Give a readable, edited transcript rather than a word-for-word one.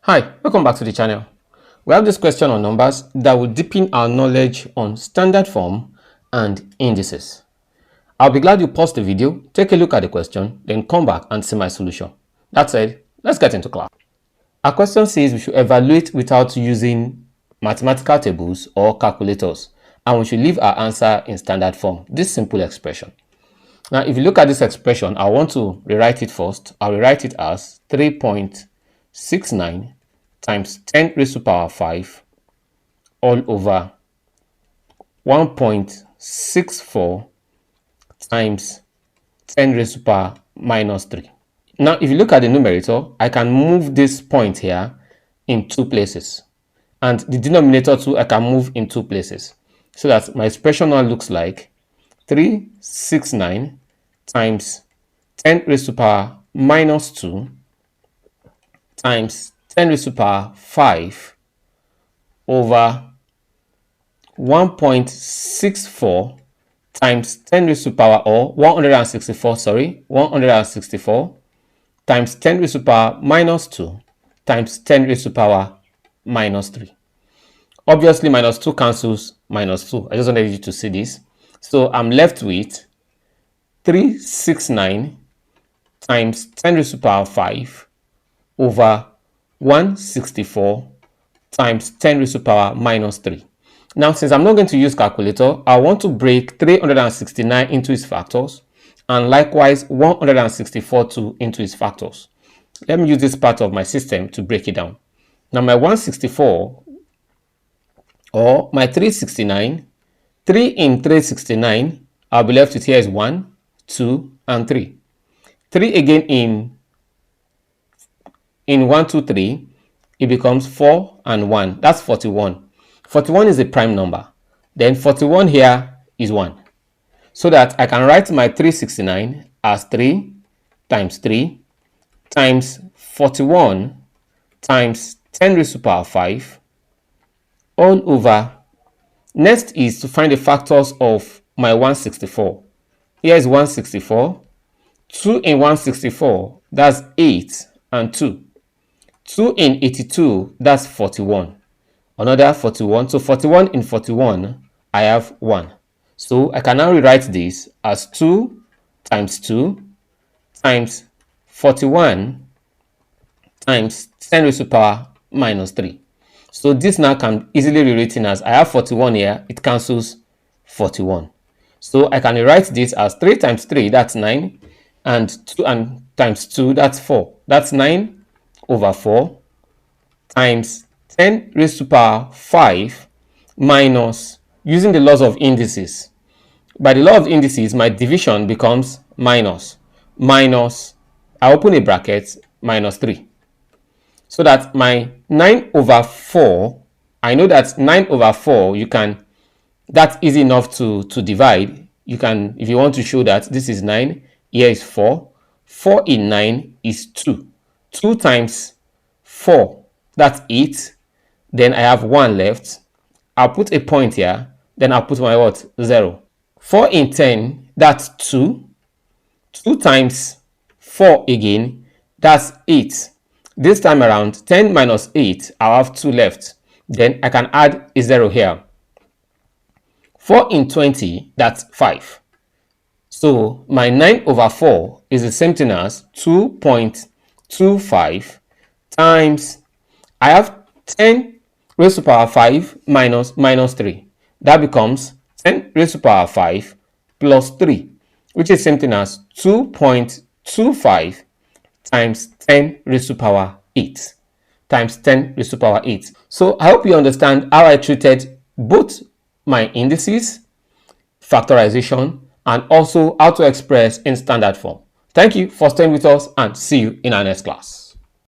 Hi, welcome back to the channel. We have this question on numbers that will deepen our knowledge on standard form and indices. I'll be glad you pause the video, take a look at the question, then come back and see my solution. That said, let's get into class. Our question says we should evaluate without using mathematical tables or calculators, and we should leave our answer in standard form, this simple expression. Now, if you look at this expression, I want to rewrite it first. I'll rewrite it as 3.69 times 10 raised to the power 5 all over 1.64 times 10 raised to the power minus 3. Now, if you look at the numerator, I can move this point here in two places. And the denominator too, I can move in two places. So that my expression now looks like 369 times 10 raised to the power minus 2 times 10 raised to the power 5 over 1.64 times 10 raised to the power, or 164 times 10 raised to the power minus 2 times 10 raised to the power minus 3. Obviously, minus 2 cancels minus 2. I just wanted you to see this. So I'm left with 369 times 10 raised to the power 5 over 164 times 10 raised to the power minus 3. Now, since I'm not going to use calculator, I want to break 369 into its factors and likewise 164 too into its factors. Let me use this part of my system to break it down. Now, my 164 or my 369, 3 in 369, I'll be left with here is 1, 2, and 3. 3 again in 1, 2, 3, it becomes 4 and 1. That's 41. 41 is a prime number. Then 41 here is 1. So that I can write my 369 as 3 times 3 times 41 times 10 raised to the power 5 all over. Next is to find the factors of my 164. Here is 164. 2 in 164, that's 8 and 2. 2 in 82, that's 41. Another 41. So 41 in 41, I have 1. So I can now rewrite this as 2 times 2 times 41 times 10 raised to the power minus 3. So this now can easily be written as, I have 41 here, it cancels 41. So I can rewrite this as 3 times 3, that's 9, and 2 and times 2, that's 4. That's 9 over 4 times 10 raised to the power 5 minus, using the laws of indices. By the law of indices, my division becomes minus, I open a bracket, minus 3. So that my 9 over 4, I know that 9 over 4, that's easy enough to divide. You can, if you want to show that this is 9, here is 4. 4 in 9 is 2. 2 times 4, that's 8. Then I have 1 left. I'll put a point here. Then I'll put my what? 0. 4 in 10, that's 2. 2 times 4 again, that's 8. This time around, 10 minus 8, I'll have 2 left. Then I can add a 0 here. 4 in 20, that's 5. So my 9 over 4 is the same thing as 2.25 times, I have 10 raised to the power 5 minus 3. That becomes 10 raised to the power 5 plus 3, which is the same thing as 2.25 times 10 raised to the power 8 times 10 raised to the power 8. So I hope you understand how I treated both my indices, factorization, and also how to express in standard form. Thank you for staying with us and see you in our next class.